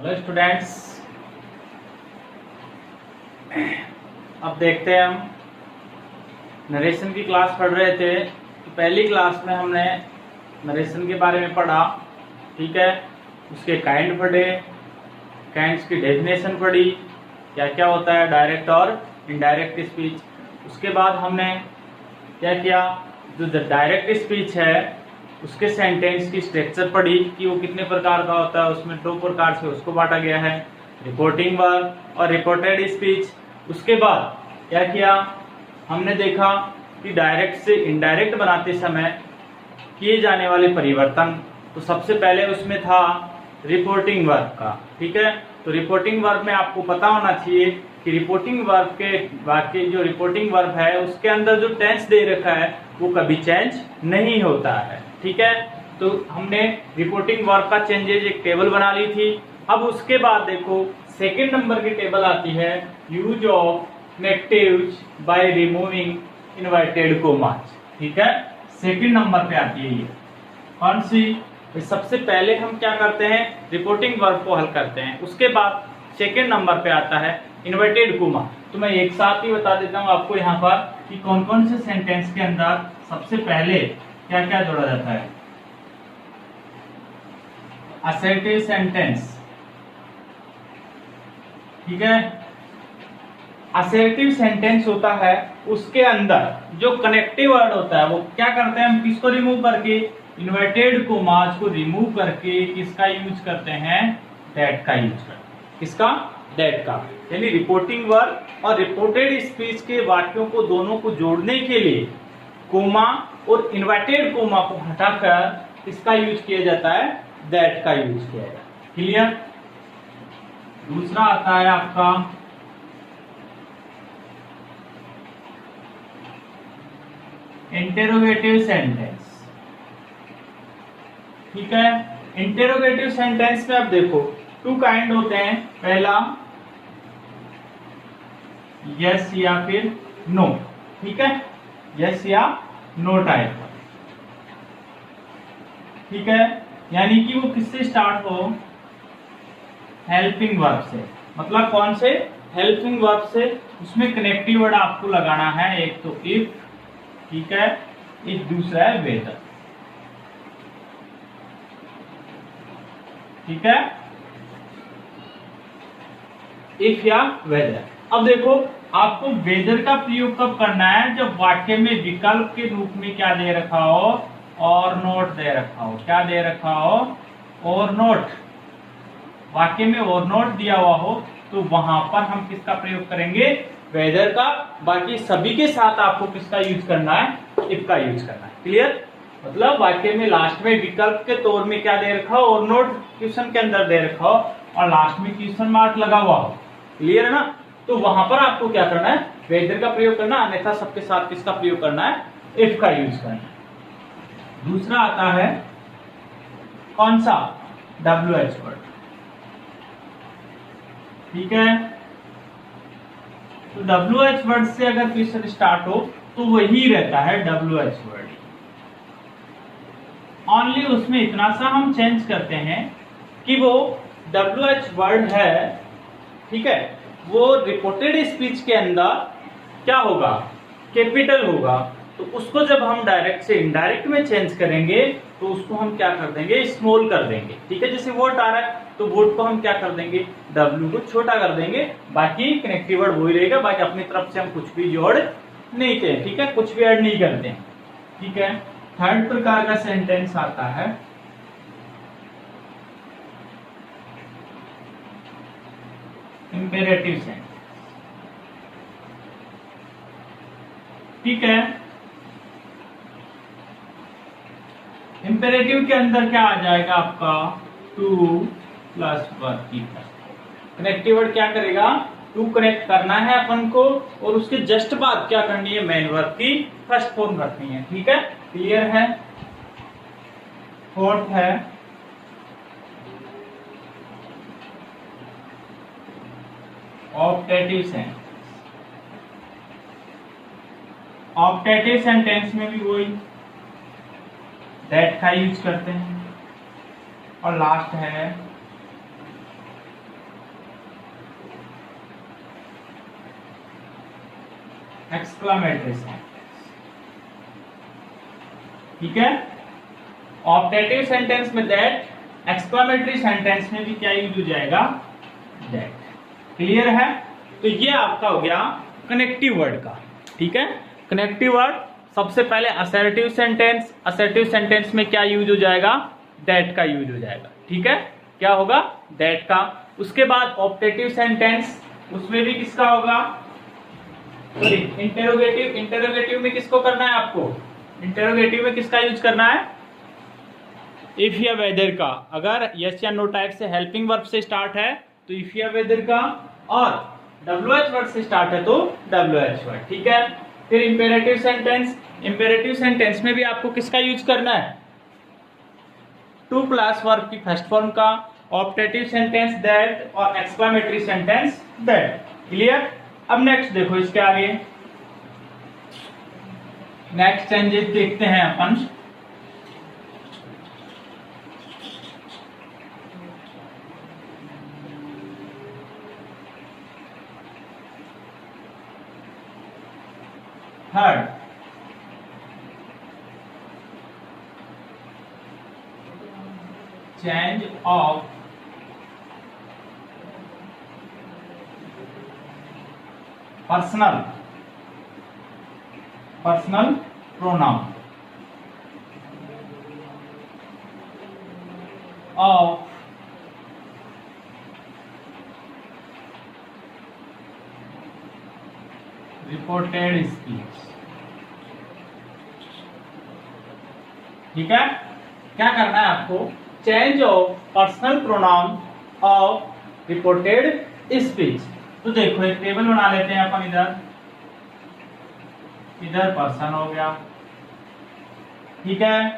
Hello students, अब देखते हैं हम नरेशन की क्लास पढ़ रहे थे। तो पहली क्लास में हमने नरेशन के बारे में पढ़ा, ठीक है। उसके काइंड पढ़े, काइंड्स की डेफिनेशन पढ़ी, क्या क्या होता है डायरेक्ट और इनडायरेक्ट स्पीच। उसके बाद हमने क्या किया, जो डायरेक्ट स्पीच है उसके सेंटेंस की स्ट्रक्चर पढ़ी कि वो कितने प्रकार का होता है। उसमें दो प्रकार से उसको बांटा गया है, रिपोर्टिंग वर्ब और रिपोर्टेड स्पीच। उसके बाद क्या किया, हमने देखा कि डायरेक्ट से इनडायरेक्ट बनाते समय किए जाने वाले परिवर्तन। तो सबसे पहले उसमें था रिपोर्टिंग वर्ब का, ठीक है। तो रिपोर्टिंग वर्ब में आपको पता होना चाहिए कि रिपोर्टिंग वर्ब के वाक्य जो रिपोर्टिंग वर्ब है उसके अंदर जो टेंस दे रखा है वो कभी चेंज नहीं होता है, ठीक है। तो हमने रिपोर्टिंग वर्ब का चेंजेज एक टेबल बना ली थी। अब उसके बाद देखो सेकंड नंबर की टेबल आती है, use of negatives by removing inverted commas, ठीक है। सेकंड नंबर पे आती है ये कौन सी। सबसे पहले हम क्या करते हैं, रिपोर्टिंग वर्ब को हल करते हैं। उसके बाद सेकंड नंबर पे आता है इन्वर्टेड कोमा। तो मैं एक साथ ही बता देता हूँ आपको यहाँ पर कि कौन कौन से सेंटेंस के अंदर सबसे पहले क्या क्या जोड़ा जाता है। असर्टिव सेंटेंस, ठीक है। असर्टिव सेंटेंस होता है, उसके अंदर जो कनेक्टिव वर्ड होता है वो क्या करते हैं, हम किसको रिमूव करके, इन्वर्टेड कोमास को रिमूव करके किसका यूज करते हैं, दैट का यूज करते हैं। किसका, दैट का। यानी रिपोर्टिंग वर्ब और रिपोर्टेड स्पीच के वाक्यों को दोनों को जोड़ने के लिए कोमा और इन्वर्टेड कोमा को हटाकर इसका यूज किया जाता है, दैट का यूज किया जाता है। क्लियर। दूसरा आता है आपका इंटेरोगेटिव सेंटेंस, ठीक है। इंटेरोगेटिव सेंटेंस में अब देखो टू काइंड होते हैं। पहला यस या फिर नो, ठीक है, यस या नो टाइप, ठीक है। यानी कि वो किससे स्टार्ट हो, हेल्पिंग वर्ब से। मतलब कौन से, हेल्पिंग वर्ब से। उसमें कनेक्टिव वर्ड आपको लगाना है, एक तो इफ, ठीक है, एक दूसरा है वेदर, ठीक है, इफ या वेदर। अब देखो आपको वेदर का प्रयोग कब करना है, जब वाक्य में विकल्प के रूप में क्या दे रखा हो, और नोट दे रखा हो। क्या दे रखा हो, और नोट। वाक्य में और नोट दिया हुआ हो तो वहां पर हम किसका प्रयोग करेंगे, वेदर का। बाकी सभी के साथ आपको किसका यूज करना है, इफ का यूज करना है। क्लियर। मतलब वाक्य में लास्ट में विकल्प के तौर में क्या दे रखा हो, और नोट क्वेश्चन के अंदर दे रखा हो और लास्ट में क्वेश्चन मार्क लगा हुआ हो। क्लियर है ना। तो वहां पर आपको क्या करना है, वेदर का प्रयोग करना, अन्यथा सबके साथ किसका प्रयोग करना है, इफ का यूज करना है। दूसरा आता है कौन सा, WH वर्ड, ठीक है। तो WH वर्ड से अगर क्वेश्चन स्टार्ट हो तो वही रहता है WH वर्ड। ओनली उसमें इतना सा हम चेंज करते हैं कि वो WH वर्ड है, ठीक है, वो रिपोर्टेड स्पीच के अंदर क्या होगा, कैपिटल होगा। तो उसको जब हम डायरेक्ट से इनडायरेक्ट में चेंज करेंगे तो उसको हम क्या कर देंगे, स्मॉल कर देंगे, ठीक है। जैसे वोट आ रहा है तो वोट को हम क्या कर देंगे, W को छोटा कर देंगे। बाकी कनेक्टिव वर्ड वही रहेगा, बाकी अपनी तरफ से हम कुछ भी जोड़ नहीं करते, ठीक है, कुछ भी ऐड नहीं करते हैं, ठीक है। थर्ड प्रकार का सेंटेंस आता है इंपेरेटिव सेंटेंस, ठीक है। इंपेरेटिव के अंदर क्या आ जाएगा आपका, टू प्लस वर्ब की कनेक्टिव वर्ड क्या करेगा, टू कनेक्ट करना है अपन को, और उसके जस्ट बाद क्या करनी है, मेन वर्ब की फर्स्ट फॉर्म रखनी है, ठीक है। क्लियर है। फोर्थ है ऑप्टेटिव सेंटेंस। ऑप्टेटिव सेंटेंस में भी वही दैट का यूज करते हैं। और लास्ट है एक्सक्लामेटरी सेंटेंस, ठीक है। ऑप्टेटिव सेंटेंस में दैट, एक्सक्लामेटरी सेंटेंस में भी क्या यूज हो जाएगा, दैट। क्लियर है। तो ये आपका हो गया कनेक्टिव वर्ड का, ठीक है। कनेक्टिव वर्ड सबसे पहले असर्टिव सेंटेंस, असर्टिव सेंटेंस में क्या यूज हो जाएगा, दैट का यूज हो जाएगा, ठीक है। क्या होगा, दैट का। उसके बाद ऑप्टेटिव सेंटेंस, उसमें भी किसका होगा, सॉरी इंटेरोगेटिव, इंटेरोगेटिव में किसको करना है आपको, इंटेरोगेटिव में किसका यूज करना है, इफ या वेदर का। अगर यस या नो टाइप से हेल्पिंग वर्ब से स्टार्ट है तो इफ या वेदर का, और WH वर्ड से स्टार्ट है तो WH वर्ड, ठीक है। फिर इंपेरेटिव सेंटेंस, इंपेरेटिव सेंटेंस में भी आपको किसका यूज करना है, टू प्लस वर्ब की फर्स्ट फॉर्म का, ऑप्टेटिव सेंटेंस दैट और एक्सक्लामेटरी सेंटेंस दैट। क्लियर। अब नेक्स्ट देखो इसके आगे, नेक्स्ट चेंजेस देखते हैं अपन। Third, change of personal, personal pronoun of reported speech, ठीक है। क्या करना है आपको, change of personal pronoun of reported speech. तो देखो एक टेबल बना लेते हैं अपन, इधर पर्सन हो गया, ठीक है।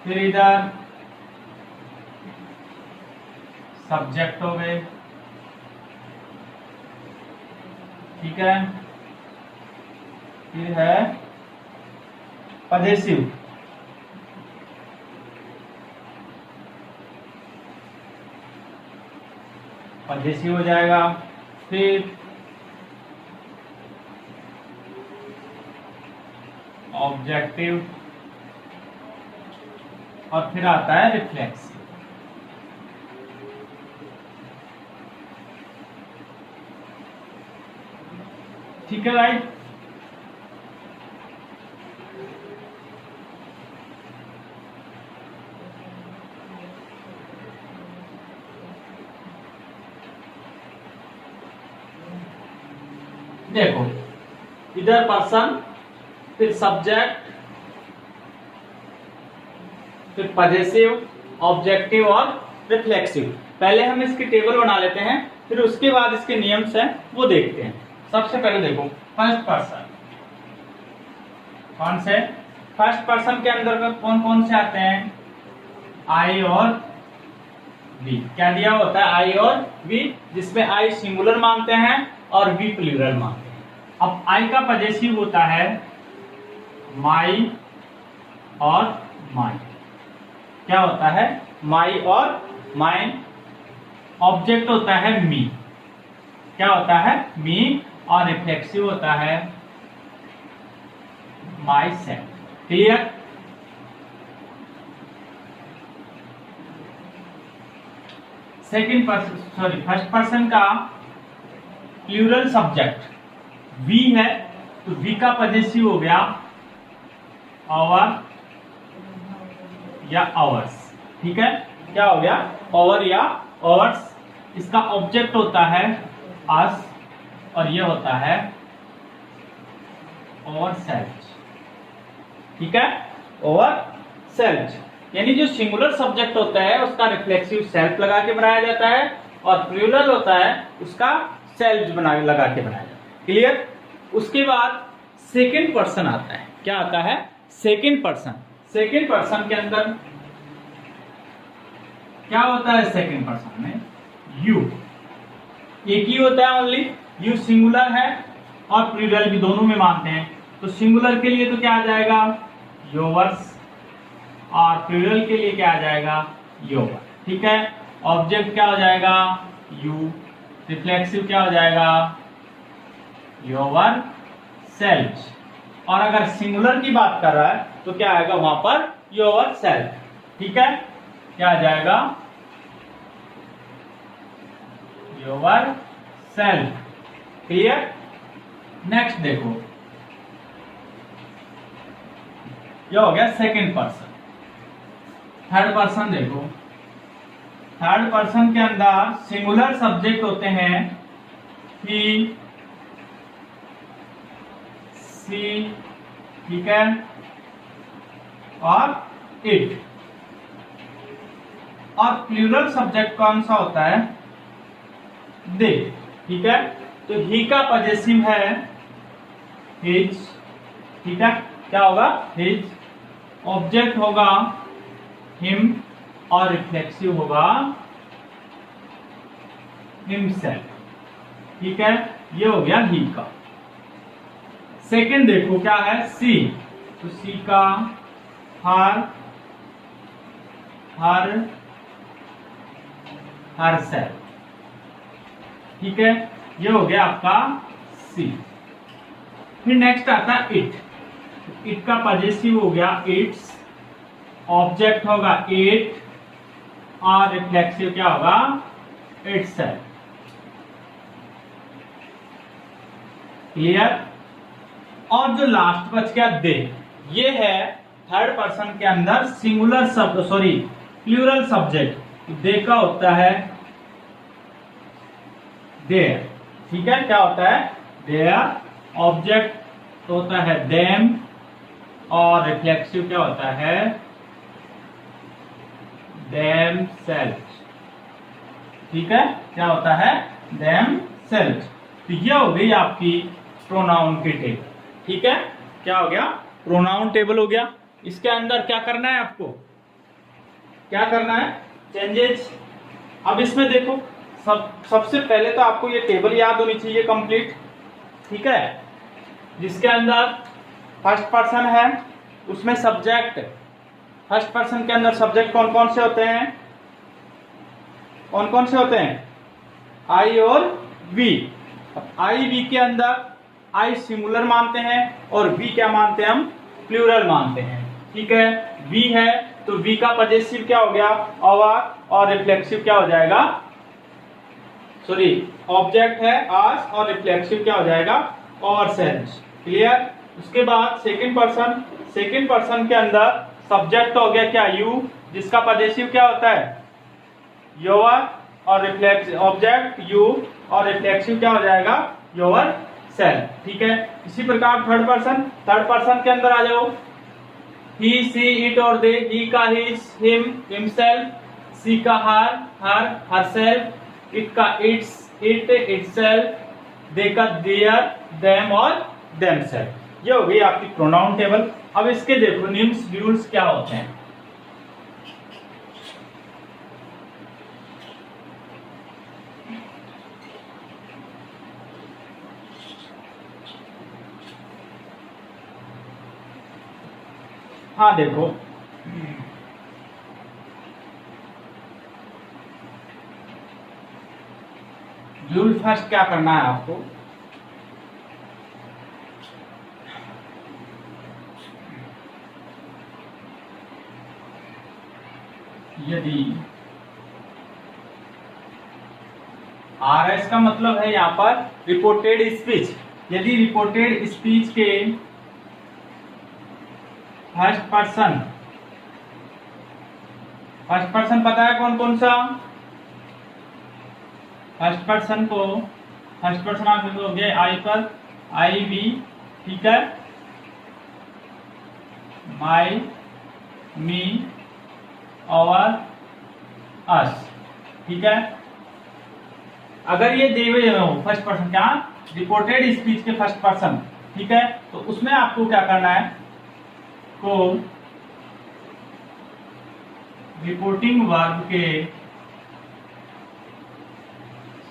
फिर इधर सब्जेक्ट हो गए, ठीक है। फिर है पजेसिव, पजेसिव हो जाएगा। फिर ऑब्जेक्टिव, और फिर आता है रिफ्लेक्सिव, ठीक है भाई। देखो इधर पर्सन, फिर सब्जेक्ट, फिर पजेसिव, ऑब्जेक्टिव और रिफ्लेक्सिव। पहले हम इसकी टेबल बना लेते हैं, फिर उसके बाद इसके नियम्स हैं वो देखते हैं। सबसे पहले देखो फर्स्ट पर्सन, कौन से, फर्स्ट पर्सन के अंदर कौन कौन से आते हैं, आई और वी। क्या दिया होता है, आई और वी, जिसमें आई सिंगुलर मानते हैं और वी प्लूरल मानते हैं। अब आई का पजेसिव होता है माई और माइन। क्या होता है, माई और माइन। ऑब्जेक्ट होता है मी, क्या होता है, मी। और रिफ्लेक्सिव होता है my self. Clear. Second person, sorry first person का प्लूरल सब्जेक्ट वी है, तो वी का पजेसिव हो गया आवर या आवर्स, ठीक है। क्या हो गया, आवर या आवर्स। इसका ऑब्जेक्ट होता है अस, और ये होता है ओवर सेल्फ, ठीक है, ओवर सेल्फ। यानी जो सिंगुलर सब्जेक्ट होता है उसका रिफ्लेक्सिव सेल्फ लगा के बनाया जाता है, और प्लूरल होता है उसका सेल्फ लगा के बनाया जाता है। क्लियर। उसके बाद सेकंड पर्सन आता है। क्या आता है, सेकंड पर्सन। सेकंड पर्सन के अंदर क्या होता है, सेकंड पर्सन में यू, एक ही होता है ओनली, यू सिंगुलर है और प्लूरल भी दोनों में मानते हैं। तो सिंगुलर के लिए तो क्या आ जाएगा, योवर्स, और प्लूरल के लिए क्या आ जाएगा, योवर, ठीक है। ऑब्जेक्ट क्या हो जाएगा, यू। रिफ्लेक्सिव क्या हो जाएगा, योवर सेल्फ। और अगर सिंगुलर की बात कर रहा है तो क्या आएगा वहां पर, योर सेल्फ। ठीक है, क्या आ जाएगा, योर सेल्फ। क्लियर। नेक्स्ट देखो, यह हो गया सेकंड पर्सन। थर्ड पर्सन देखो, थर्ड पर्सन के अंदर सिंगुलर सब्जेक्ट होते हैं ही, सी, ठीक है, और इट। और प्लूरल सब्जेक्ट कौन सा होता है, दे। ठीक है, तो ही का पॉजेसिव है हिज। ठीक है, क्या होगा, हिज। ऑब्जेक्ट होगा हिम और रिफ्लेक्सिव होगा हिमसेल्फ। ठीक है, ये हो गया ही का। सेकंड देखो क्या है, सी। तो सी का हर, हर, हर सेल्फ। ठीक है, ये हो गया आपका सी। फिर नेक्स्ट आता है इट। इट का पॉजेसिव हो गया इट्स, ऑब्जेक्ट होगा इट और रिफ्लेक्सिव क्या होगा, इटसेल्फ। क्लियर। और जो लास्ट बच गया दे, ये है थर्ड पर्सन के अंदर सिंगुलर शब्द, सॉरी प्लूरल सब्जेक्ट। दे का होता है देयर। ठीक है, क्या होता है, देयर। ऑब्जेक्ट होता है देम और रिफ्लेक्सिव क्या होता है, देम सेल्फ। ठीक है, क्या होता है, देम सेल्फ। तो ये हो गई आपकी प्रोनाउन की टेबल। ठीक है, क्या हो गया, प्रोनाउन टेबल हो गया। इसके अंदर क्या करना है आपको, क्या करना है, चेंजेस। अब इसमें देखो, सबसे पहले तो आपको ये टेबल याद होनी चाहिए कंप्लीट। ठीक है, जिसके अंदर फर्स्ट पर्सन है, उसमें सब्जेक्ट, फर्स्ट पर्सन के अंदर सब्जेक्ट कौन कौन से होते हैं, कौन कौन से होते हैं, आई और वी। आई वी के अंदर आई सिंगुलर मानते हैं और वी क्या मानते हैं, हम प्लूरल मानते हैं। ठीक है, वी है तो वी का पॉजेसिव क्या हो गया, आवर, और रिफ्लेक्सिव क्या हो जाएगा, सॉरी ऑब्जेक्ट है आस और रिफ्लेक्सिव क्या हो जाएगा, और सेल्स। क्लियर। उसके बाद सेकंड पर्सन, सेकंड पर्सन के अंदर सब्जेक्ट हो गया क्या, यू, जिसका पॉजेसिव क्या होता है, योर, और रिफ्लेक्सिव ऑब्जेक्ट यू और रिफ्लेक्सिव क्या हो जाएगा, योर सेल्फ। ठीक है, इसी प्रकार थर्ड पर्सन, थर्ड पर्सन के अंदर आ जाओ, ही, सी, इट और दे। ही का हिज, हिम, हिमसेल्फ। सी का हर, हरसेल्फ। इट का इट्स, इट, इटसेल्फ। दे का देयर, देम और देमसेल्फ। ये हो गई आपकी प्रोनाउन टेबल। अब इसके देखो निम्स ड्यूल्स क्या होते हैं। हाँ देखो, ड्यूल फर्स्ट क्या करना है आपको, यदि RS का मतलब है यहां पर रिपोर्टेड स्पीच। यदि रिपोर्टेड स्पीच के फर्स्ट पर्सन, फर्स्ट पर्सन पता है कौन कौन सा, फर्स्ट पर्सन को, फर्स्ट पर्सन आप हो गया आई पर, आई वी। ठीक है, माई, मी, और अस। ठीक है, अगर ये दिए हुए हो फर्स्ट पर्सन, क्या रिपोर्टेड स्पीच के फर्स्ट पर्सन। ठीक है, तो उसमें आपको क्या करना है, को रिपोर्टिंग वर्ब के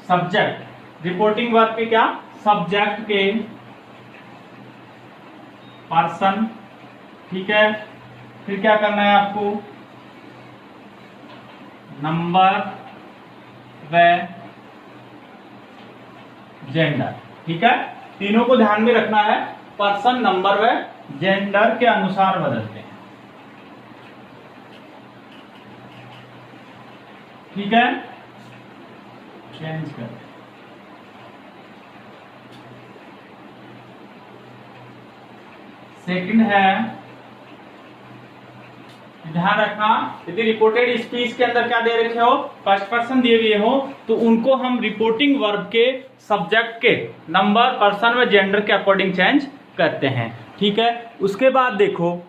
सब्जेक्ट, रिपोर्टिंग वर्ब के क्या, सब्जेक्ट के पर्सन। ठीक है, फिर क्या करना है आपको, नंबर व जेंडर। ठीक है, तीनों को ध्यान में रखना है। पर्सन, नंबर व जेंडर के अनुसार बदलते हैं। ठीक है, चेंज करते हैं। सेकंड है, ध्यान रखना, यदि रिपोर्टेड स्पीच के अंदर क्या दे रखे हो, फर्स्ट पर्सन दिए हुए हो, तो उनको हम रिपोर्टिंग वर्ब के सब्जेक्ट के नंबर, पर्सन व जेंडर के अकॉर्डिंग चेंज करते हैं। ठीक है, उसके बाद देखो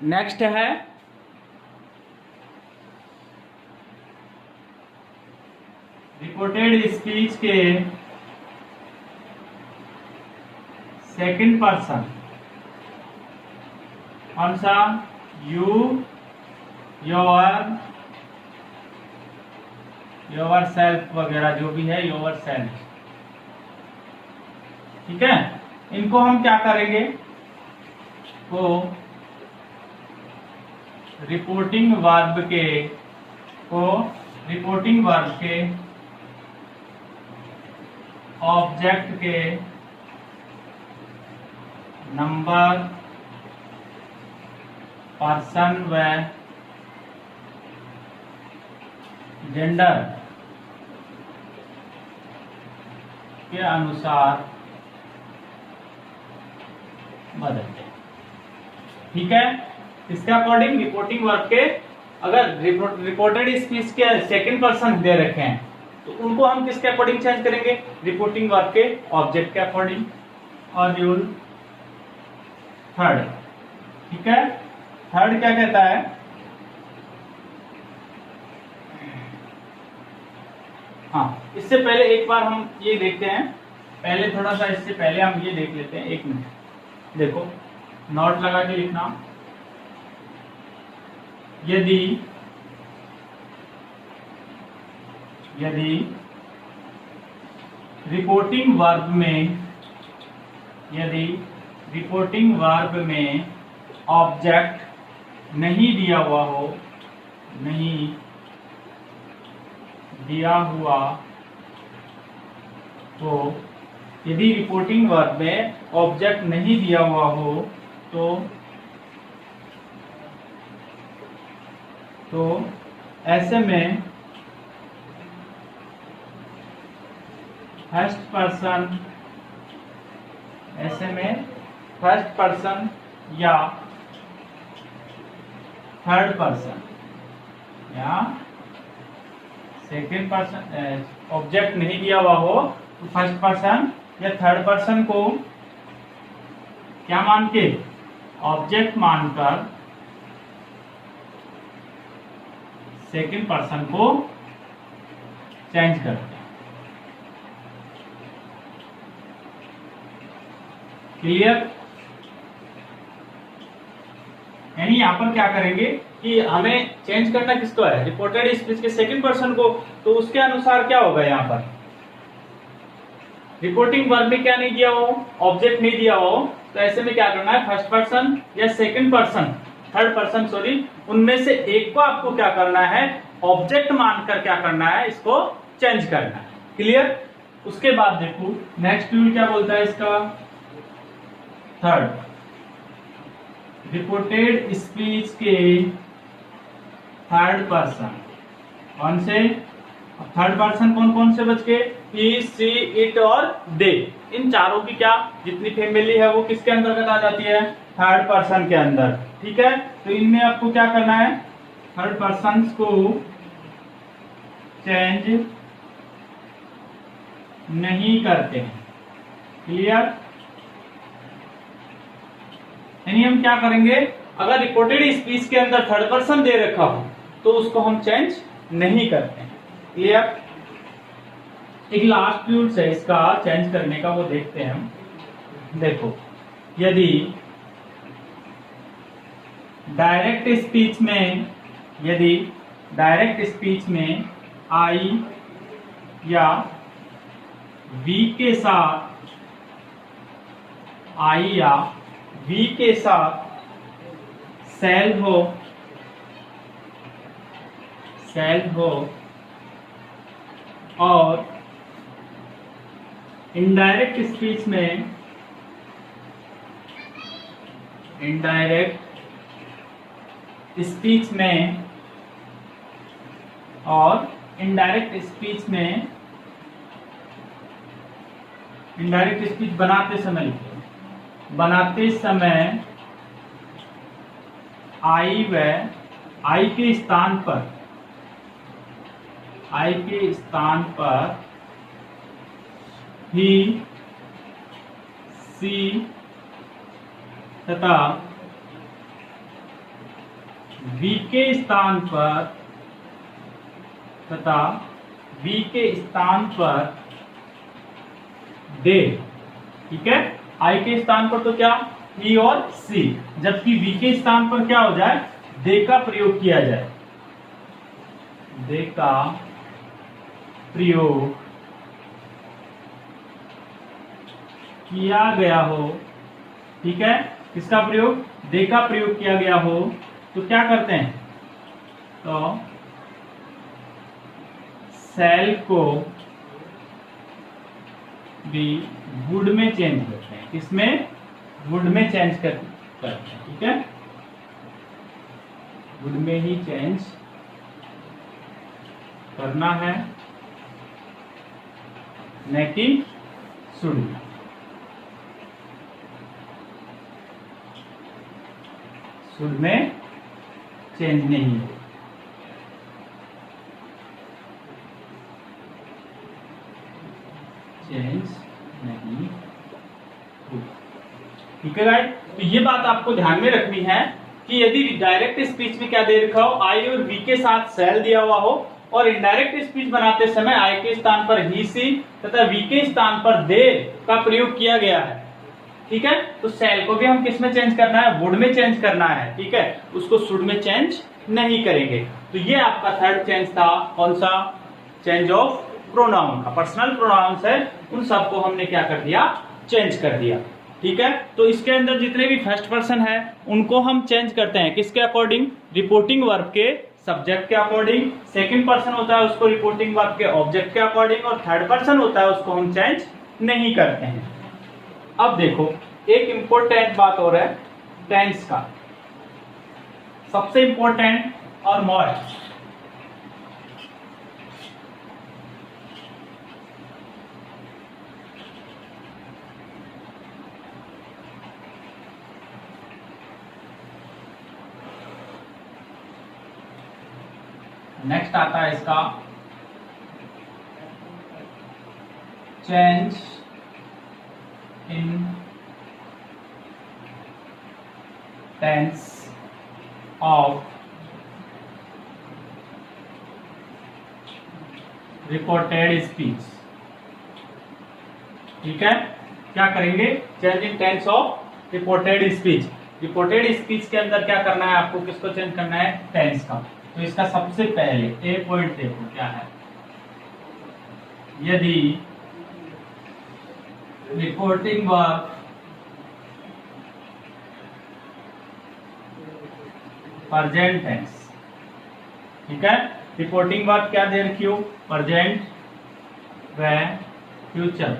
नेक्स्ट है रिपोर्टेड स्पीच के सेकंड पर्सन, कौन सा, यू, योर, योर सेल्फ वगैरह जो भी है, योर सेल्फ। ठीक है, इनको हम क्या करेंगे, तो रिपोर्टिंग वर्ब के ऑब्जेक्ट के नंबर, पर्सन व जेंडर के अनुसार बदलते हैं। ठीक है, इसके अकॉर्डिंग रिपोर्टिंग वर्ब के, अगर रिपोर्टेड स्पीच के सेकंड पर्सन दे रखे हैं तो उनको हम किसके अकॉर्डिंग चेंज करेंगे, रिपोर्टिंग वर्ब के ऑब्जेक्ट के अकॉर्डिंग। और रूल थर्ड, ठीक है, थर्ड क्या कहता है, हाँ, इससे पहले एक बार हम ये देखते हैं, पहले थोड़ा सा इससे पहले हम ये देख लेते हैं। एक मिनट, देखो नोट लगा के लिखना, यदि रिपोर्टिंग वर्ब में ऑब्जेक्ट नहीं दिया हुआ तो, यदि रिपोर्टिंग वर्ब में ऑब्जेक्ट नहीं दिया हुआ हो तो ऐसे में फर्स्ट पर्सन या थर्ड पर्सन या सेकंड पर्सन, ऑब्जेक्ट नहीं दिया हुआ हो तो फर्स्ट पर्सन या थर्ड पर्सन को क्या मान के, ऑब्जेक्ट मानकर सेकंड पर्सन को चेंज करते हैं। क्लियर? यानी यहां पर क्या करेंगे कि हमें चेंज करना किसको है, रिपोर्टेड स्पीच के सेकंड पर्सन को, तो उसके अनुसार क्या होगा, यहां पर रिपोर्टिंग वर्ब में क्या नहीं दिया हो, ऑब्जेक्ट नहीं दिया हो, तो ऐसे में क्या करना है, फर्स्ट पर्सन या second person, third person sorry, उनमें से एक को आपको क्या करना है, ऑब्जेक्ट मानकर क्या करना है, इसको चेंज करना है। क्लियर? उसके बाद देखो नेक्स्ट रूल क्या बोलता है इसका, थर्ड, रिपोर्टेड स्पीच के थर्ड पर्सन, कौन से, थर्ड पर्सन कौन कौन से बच गए, ही, सी, इट और दे, इन चारों की क्या जितनी फैमिली है वो किसके अंतर्गत आ जाती है, थर्ड पर्सन के अंदर। ठीक है, तो इनमें आपको क्या करना है, थर्ड पर्सन को चेंज नहीं करते हैं। क्लियर? यानी हम क्या करेंगे, अगर रिपोर्टेड स्पीच के अंदर थर्ड पर्सन दे रखा हो तो उसको हम चेंज नहीं करते हैं। क्लियर? एक लास्ट रूल्स है इसका चेंज करने का, वो देखते हैं हम। देखो, यदि डायरेक्ट स्पीच में आई या वी के साथ सेल हो और इनडायरेक्ट स्पीच में इनडायरेक्ट स्पीच में और इनडायरेक्ट स्पीच में, इनडायरेक्ट स्पीच बनाते समय लिखिए, बनाते समय आई व आई के स्थान पर, आई के स्थान पर ही, सी तथा वी के स्थान पर, तथा वी के स्थान पर दे। ठीक है, आई के स्थान पर तो क्या, ई और सी, जबकि वी के स्थान पर क्या हो जाए, दे का प्रयोग किया जाए, दे का प्रयोग किया गया हो। ठीक है, किसका प्रयोग, दे का प्रयोग किया गया हो, तो क्या करते हैं, तो सेल को भी वुड में चेंज करते हैं, किसमें, वुड में चेंज करते हैं। ठीक है, वुड में ही चेंज करना है, न कि शुड में। शुड में चेंज नहीं हो, चेंज नहीं हो। ठीक है गाइस, तो ये बात आपको ध्यान में रखनी है कि यदि डायरेक्ट स्पीच में क्या दे रखा हो, आई और वी के साथ सेल दिया हुआ हो, और इनडायरेक्ट स्पीच बनाते समय आई के स्थान पर ही, सी तथा वी के स्थान पर दे का प्रयोग किया गया है। ठीक है, तो सेल को भी हम किस में चेंज करना है, वुड में चेंज करना है। ठीक है, उसको शुड में चेंज नहीं करेंगे। तो ये आपका थर्ड चेंज था, कौन सा, चेंज ऑफ प्रोनाउन का, पर्सनल प्रोनाउंस है उन सबको हमने क्या कर दिया, चेंज कर दिया। ठीक है, तो इसके अंदर जितने भी फर्स्ट पर्सन है उनको हम चेंज करते हैं किसके अकॉर्डिंग, रिपोर्टिंग वर्ब के सब्जेक्ट के अकॉर्डिंग, सेकंड पर्सन होता है उसको रिपोर्टिंग वर्ब के ऑब्जेक्ट के अकॉर्डिंग, और थर्ड पर्सन होता है उसको हम चेंज नहीं करते हैं। अब देखो एक इंपॉर्टेंट बात और है टेंस का, सबसे इंपॉर्टेंट और मोस्ट। नेक्स्ट आता है इसका change in tense of reported speech. ठीक है, क्या करेंगे, change in tense of reported speech. Reported speech के अंदर क्या करना है आपको, किसको चेंज करना है, टेंस का। तो इसका सबसे पहले ए पॉइंट देखो क्या है, यदि रिपोर्टिंग वर्ब प्रेजेंट टेंस। ठीक है, रिपोर्टिंग वर्ब क्या दे रखी हो, प्रेजेंट व फ्यूचर।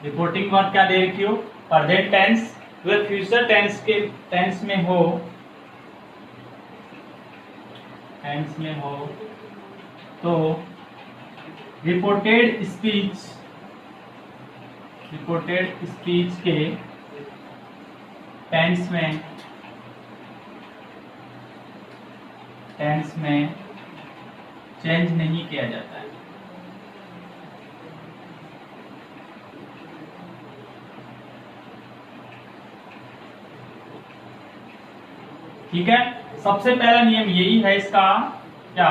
रिपोर्टिंग वर्ब क्या दे रखी हो, प्रेजेंट टेंस व फ्यूचर टेंस के टेंस में हो, टेंस में हो, तो रिपोर्टेड स्पीच, रिपोर्टेड स्पीच के टेंस में, टेंस में चेंज नहीं किया जाता है। ठीक है, सबसे पहला नियम यही है इसका, क्या,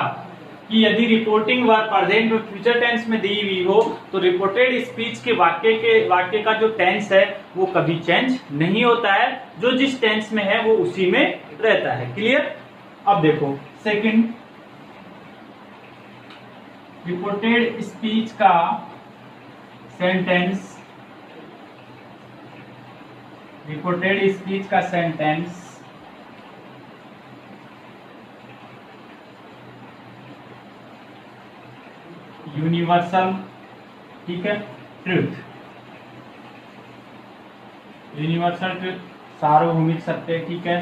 कि यदि रिपोर्टिंग वर्ब प्रेजेंट और फ्यूचर टेंस में दी हुई हो तो रिपोर्टेड स्पीच के वाक्य का जो टेंस है वो कभी चेंज नहीं होता है, जो जिस टेंस में है वो उसी में रहता है। क्लियर। अब देखो सेकंड, रिपोर्टेड स्पीच का सेंटेंस, रिपोर्टेड स्पीच का सेंटेंस यूनिवर्सल, ठीक है, ट्रूथ। यूनिवर्सल ट्रुथ, सार्वभौमिक सत्य, ठीक है।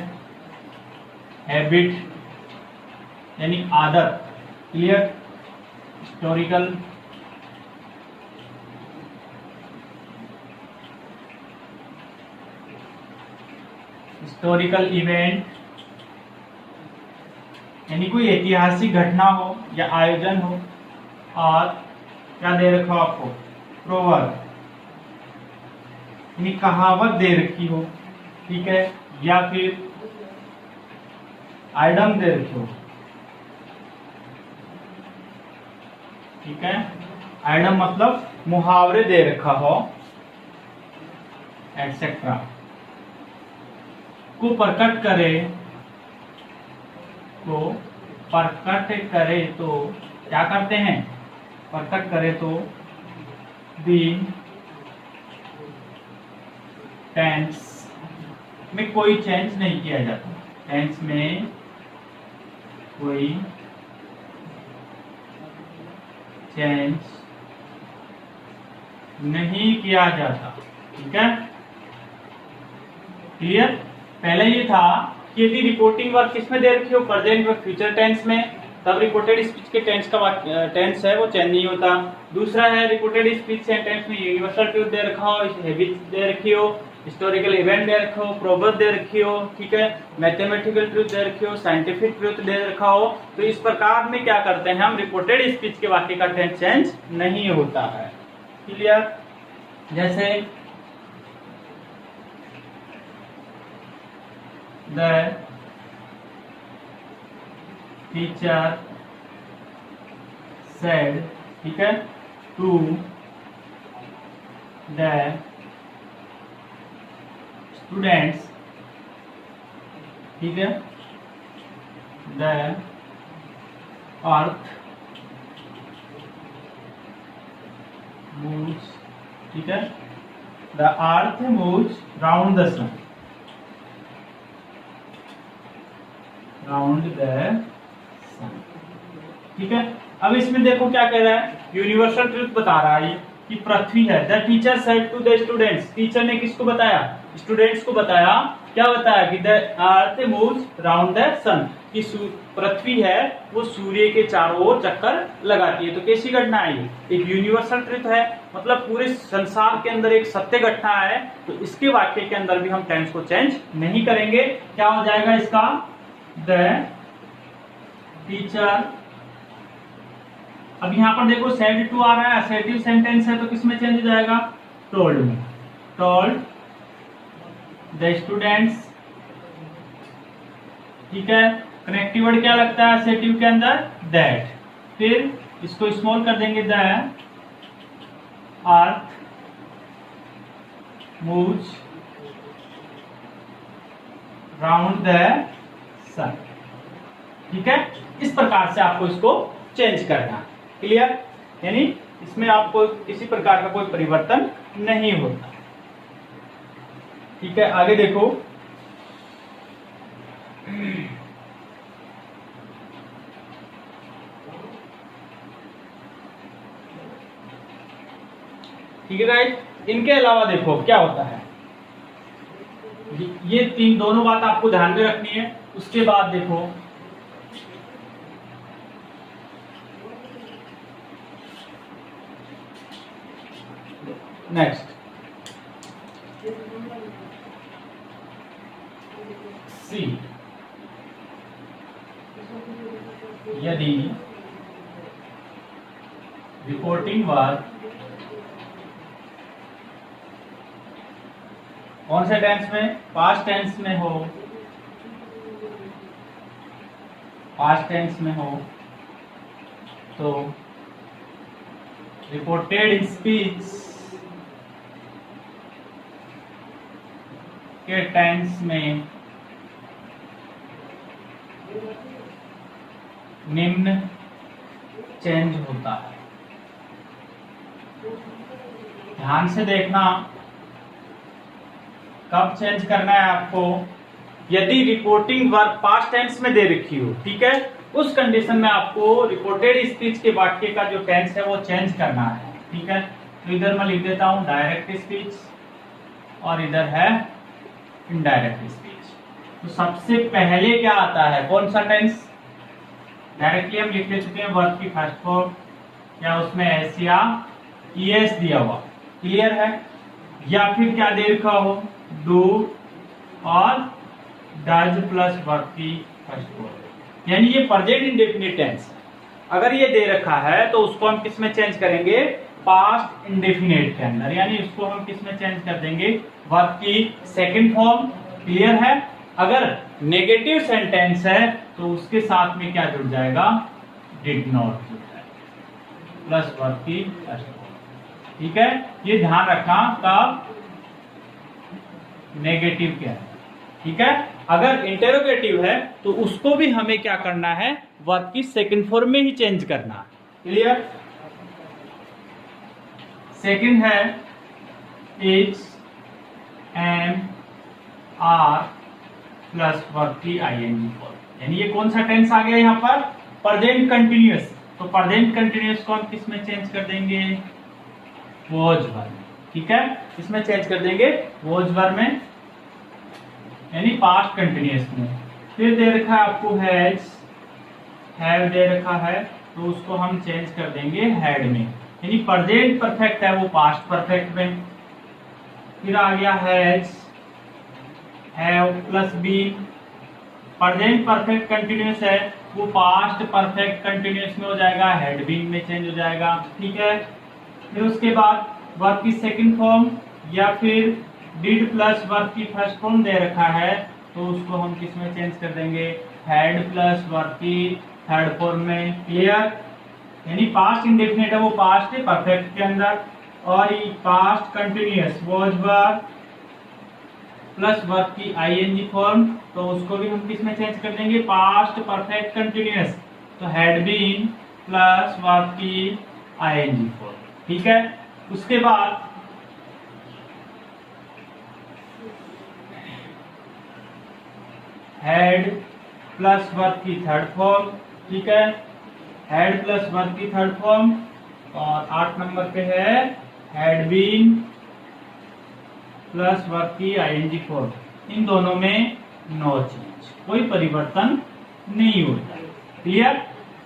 हैबिट यानी आदत, क्लियर। हिस्टोरिकल, हिस्टोरिकल इवेंट यानी कोई ऐतिहासिक घटना हो या आयोजन हो। और क्या दे रखा हो आपको, प्रोवर्ब यानी कहावत दे रखी हो, ठीक है। या फिर आइडम दे रखी हो, ठीक है। आइडम मतलब मुहावरे दे रखा हो, एटसेट्रा, को प्रकट करे, तो प्रकट करे तो क्या करते हैं, प्रकट करे तो बीइंग टेंस में कोई चेंज नहीं किया जाता। टेंस में कोई चेंज नहीं किया जाता, ठीक है। क्लियर। पहले ये था कि यदि रिपोर्टिंग वर्ब किसमें दे रखी हो, प्रेजेंट व फ्यूचर टेंस में, तब रिपोर्टेड स्पीच के टेंस का टेंस है वो चेंज नहीं होता। दूसरा है रिपोर्टेड स्पीच सेंटेंस में यूनिवर्सल ट्रुथ दे रखा हो, हैबिट दे रखी हो, हिस्टोरिकल इवेंट दे रखा हो, प्रोवर्ब दे रखी हो, ठीक है। मैथमेटिकल ट्रुथ दे रखी हो, साइंटिफिक ट्रुथ दे रखा हो। तो इस प्रकार में क्या करते हैं हम, रिपोर्टेड स्पीच के वाक्य का टेंस चेंज नहीं होता है। क्लियर। जैसे द टीचर सेड, ठीक है, टू द स्टूडेंट्स, ठीक है, द अर्थ मूव्स, ठीक है, the earth moves round the sun, round the sun, ठीक है। अब इसमें देखो क्या कह रहा है, यूनिवर्सल ट्रुथ बता रहा है कि पृथ्वी है। The teacher said to the students, teacher ने किसको बताया, स्टूडेंट्स को बताया। क्या बताया कि the earth moves round the sun, कि पृथ्वी है वो सूर्य के चारों ओर चक्कर लगाती है। तो कैसी घटना है ये, एक यूनिवर्सल ट्रुथ है, मतलब पूरे संसार के अंदर एक सत्य घटना है। तो इसके वाक्य के अंदर भी हम टेंस को चेंज नहीं करेंगे। क्या हो जाएगा इसका, द टीचर, अब यहां पर देखो सेड टू आ रहा है, असर्टिव सेंटेंस है, तो किसमें चेंज हो जाएगा, टोल्ड में। टोल्ड द स्टूडेंट्स, ठीक है। कनेक्टिव वर्ड क्या लगता है असर्टिव के अंदर, दैट। फिर इसको स्मॉल कर देंगे, the earth moves round the sun, ठीक है। इस प्रकार से आपको इसको चेंज करना। क्लियर। यानी इसमें आपको किसी प्रकार का कोई परिवर्तन नहीं होता, ठीक है। आगे देखो, ठीक है गाइस। इनके अलावा देखो क्या होता है, ये तीन दोनों बात आपको ध्यान में रखनी है। उसके बाद देखो नेक्स्ट, सी, यदि रिपोर्टिंग वर्ब कौन से टेंस में, पास्ट टेंस में हो, पास्ट टेंस में हो, तो रिपोर्टेड स्पीच के टेंस में निम्न चेंज होता है। ध्यान से देखना, कब चेंज करना है आपको, यदि रिपोर्टिंग वर्ब पास्ट टेंस में दे रखी हो, ठीक है, उस कंडीशन में आपको रिपोर्टेड स्पीच के वाक्य का जो टेंस है वो चेंज करना है, ठीक है। तो इधर मैं लिख देता हूं डायरेक्ट स्पीच और इधर है इनडायरेक्ट स्पीच। तो सबसे पहले क्या आता है, कौन सा टेंस? डायरेक्टली हम लिख ले चुके हैं वर्ब की फर्स्ट फॉर्म, या उसमें एस या ईएस दिया हुआ, क्लियर है? या फिर क्या दे रखा हो, डू और डज प्लस वर्ब की फर्स्ट फॉर्म, यानी ये प्रेजेंट इंडेफिनिट टेंस। अगर ये दे रखा है तो उसको हम किस में चेंज करेंगे, पास्ट इंडेफिनिट के अंदर, यानी उसको हम किस में चेंज कर देंगे, वर्ब की सेकंड फॉर्म, क्लियर है? अगर नेगेटिव सेंटेंस है तो उसके साथ में क्या जुड़ जाएगा, डिड नॉट जुड़ जाएगा प्लस वर्ब की फर्स्ट फॉर्म, ठीक है? ये ध्यान रखना कब नेगेटिव क्या है, ठीक है? अगर इंटेरोगेटिव है तो उसको भी हमें क्या करना है, वर्ब की सेकंड फॉर्म में ही चेंज करना है, क्लियर? सेकंड है is, am, are plus verb की आईएनजी फॉर्म, यानी ये कौन सा टेंस आ गया यहाँ पर, प्रेजेंट कंटिन्यूअस। तो प्रेजेंट कंटिन्यूअस को हम किस में चेंज कर देंगे, वॉज वर्ब, ठीक है? इसमें चेंज कर देंगे वॉज वर्ब में, यानी पास्ट कंटिन्यूअस में। फिर दे रखा है आपको हैज, हैव दे रखा है, तो उसको हम चेंज कर देंगे हैड में, यानी प्रेजेंट परफेक्ट है वो पास्ट परफेक्ट में। फिर आ गया has, have plus been, present perfect continuous है वो पास्ट परफेक्ट कंटिन्यूअस में हो जाएगा, हैड बीन में चेंज हो जाएगा, ठीक है? फिर उसके बाद वर्ब की सेकंड फॉर्म या फिर डिड प्लस वर्ब की फर्स्ट फॉर्म दे रखा है, तो उसको हम किस में चेंज कर देंगे, हैड प्लस वर्ब की थर्ड फॉर्म में, क्लियर? यानी पास्ट इंडेफिनिट है वो पास्ट परफेक्ट के अंदर, और past continuous was verb plus verb की आईएनजी फॉर्म, तो उसको भी हम किस में चेंज कर देंगे, पास्ट परफेक्ट कंटिन्यूअस, तो हैड बीन प्लस वर्ब की आईएनजी फॉर्म, ठीक है? उसके बाद हैड प्लस वर्ब की थर्ड फॉर्म, ठीक है? हैड प्लस वर्ब की थर्ड फॉर्म, और 8 नंबर पे है हैड बीन प्लस वर्ब की आईएनजी फॉर्म। इन दोनों में नो चेंज, कोई परिवर्तन नहीं होता, क्लियर?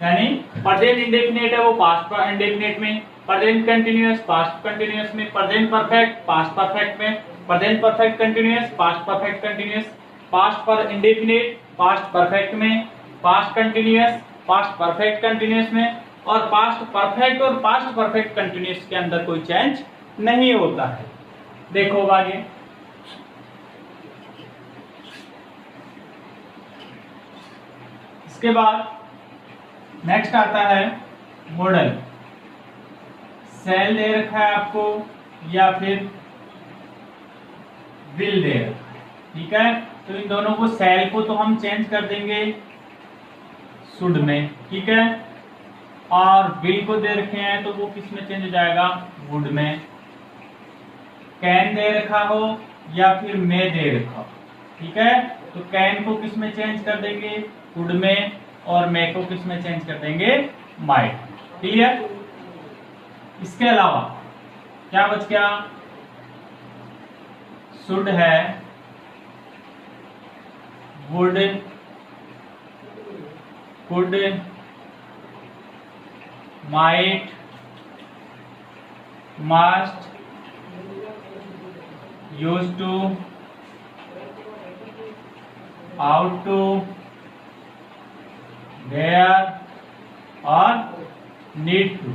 यानी प्रेजेंट इंडेफिनिट है वो पास्ट इंडेफिनिट में, प्रेजेंट कंटिन्यूअस पास्ट कंटिन्यूअस में, प्रेजेंट परफेक्ट पास्ट परफेक्ट में, present perfect continuous past perfect continuous, past पर इंडेफिनिट पास्ट परफेक्ट में, past continuous past perfect continuous में, और पास्ट परफेक्ट और पास्ट परफेक्ट कंटिन्यूअस के अंदर कोई चेंज नहीं होता है। देखो आगे, इसके बाद नेक्स्ट आता है मॉडल। सेल दे रखा है आपको या फिर विल दे रखा है, ठीक है? तो इन दोनों को, सेल को तो हम चेंज कर देंगे शुड में, ठीक है? और विल को दे रखे हैं तो वो किस में चेंज हो जाएगा, वुड में। कैन दे रखा हो या फिर मे दे रखा हो, ठीक है? तो कैन को किस में चेंज कर देंगे, कुड में, और मे को किस में चेंज कर देंगे, माइट, क्लियर? इसके अलावा क्या बच गया, शुड है, would, could, might, must, used to, ought to, dare और नीड टू।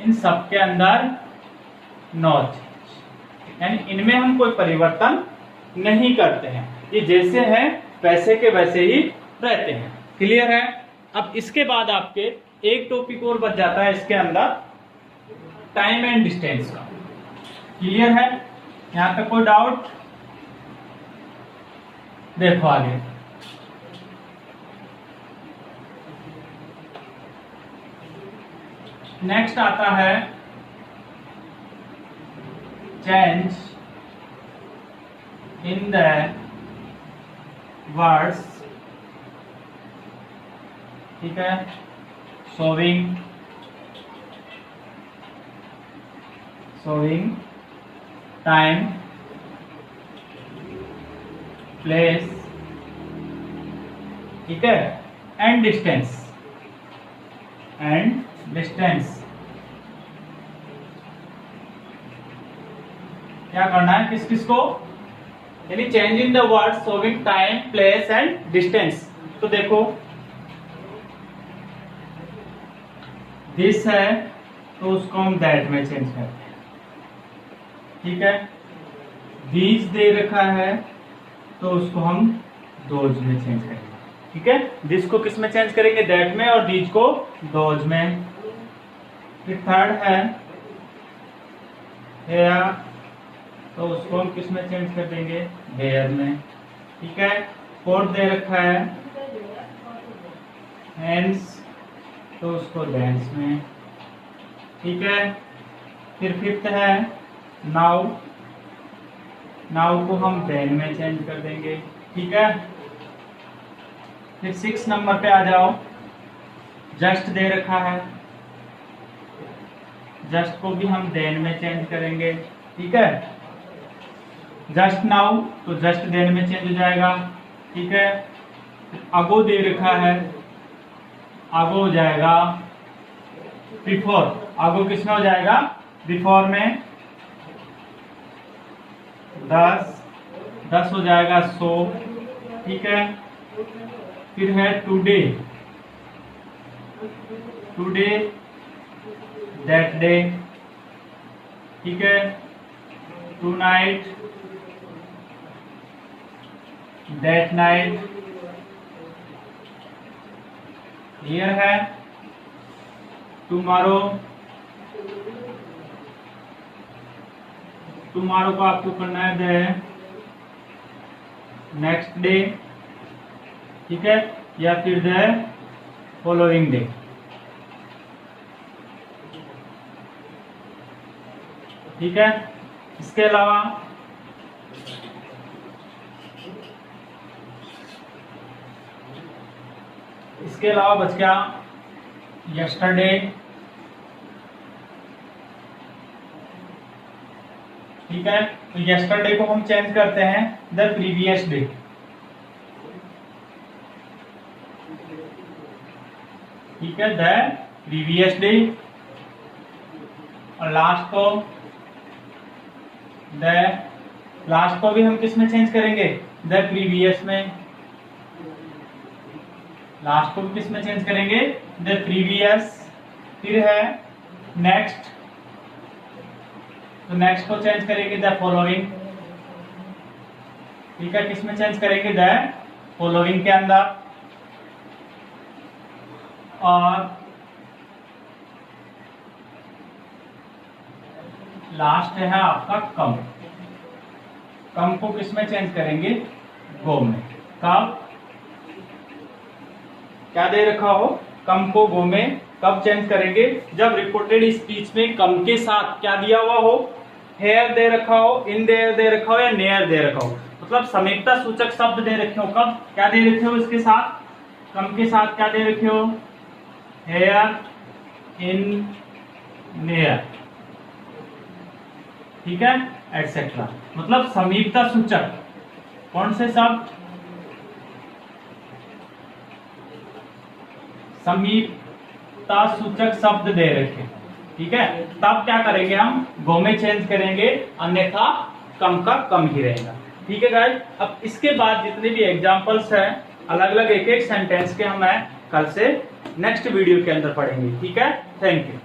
इन सब के अंदर नो चेंज, यानी इनमें हम कोई परिवर्तन नहीं करते हैं, ये जैसे हैं वैसे के वैसे ही रहते हैं, क्लियर है? अब इसके बाद आपके एक टॉपिक और बच जाता है इसके अंदर, टाइम एंड डिस्टेंस का, क्लियर है? यहाँ पे कोई डाउट? देखो आगे, नेक्स्ट आता है चेंज इन द वर्ड्स, ठीक है? शोविंग टाइम प्लेस, ठीक है, एंड डिस्टेंस, क्या करना है किस किस को, यानी change in the word showing time, place and distance. तो देखो दिस है तो उसको हम दैट में चेंज करते हैं, ठीक है। दीज दे रखा है तो उसको हम दोज में चेंज करेंगे, ठीक है। दिस को किस में चेंज करेंगे, दैट में, और दीज को दोज में। फिर थर्ड है हेयर, तो उसको हम किस में चेंज कर देंगे, हेयर में, ठीक है। फोर्थ दे रखा है हैंड्स, तो उसको दैंड्स में, ठीक है। फिर फिफ्थ है नाउ, नाउ को हम देन में चेंज कर देंगे, ठीक है। फिर 6 नंबर पे आ जाओ, जस्ट दे रखा है, जस्ट को भी हम देन में चेंज करेंगे, ठीक है। जस्ट नाउ तो जस्ट देन में चेंज हो जाएगा, ठीक है। अगो दे रखा है, आगो हो जाएगा बिफोर, आगो किस में हो जाएगा, बिफोर में। 10 हो जाएगा सो, ठीक है। फिर है टुडे, टुडे दैट डे, ठीक है। Tonight that night, here है टुमारो, टुमारो को आपको करना है द नेक्स्ट डे, ठीक है, या फिर द फॉलोइंग डे, ठीक है। इसके अलावा बच गया यस्टरडे, ठीक है। तो यस्टरडे को हम चेंज करते हैं द प्रीवियस डे, ठीक है, द प्रीवियस डे। और लास्ट को भी हम किस में चेंज करेंगे, द प्रीवियस में। लास्ट को भी किस में चेंज करेंगे, द प्रीवियस। फिर है नेक्स्ट, तो नेक्स्ट को चेंज करेंगे द फॉलोइंग, ठीक है, किस में चेंज करेंगे, द फॉलोइंग के अंदर। और लास्ट है आपका कम, कम को किस में चेंज करेंगे, गो में। कब, क्या दे रखा हो, कम को गो में कब चेंज करेंगे, जब रिपोर्टेड स्पीच में कम के साथ क्या दिया हुआ हो, हेयर दे रखा हो, इन देयर दे रखा हो, या नेयर दे रखा हो, मतलब समीपता सूचक शब्द दे रखे हो। कब क्या दे रखे हो, इसके साथ, कम के साथ क्या दे रखे हो, हेयर, इन, नेयर, ठीक है, एटसेट्रा। मतलब समीपता सूचक कौन से शब्द, समीपता सूचक शब्द दे रखे, ठीक है। तब क्या करेंगे, हम गो में चेंज करेंगे, अन्यथा कम का कम ही रहेगा, ठीक है गाइस। अब इसके बाद जितने भी एग्जांपल्स हैं अलग अलग एक एक सेंटेंस के हम कल से नेक्स्ट वीडियो के अंदर पढ़ेंगे, ठीक है। Thank you.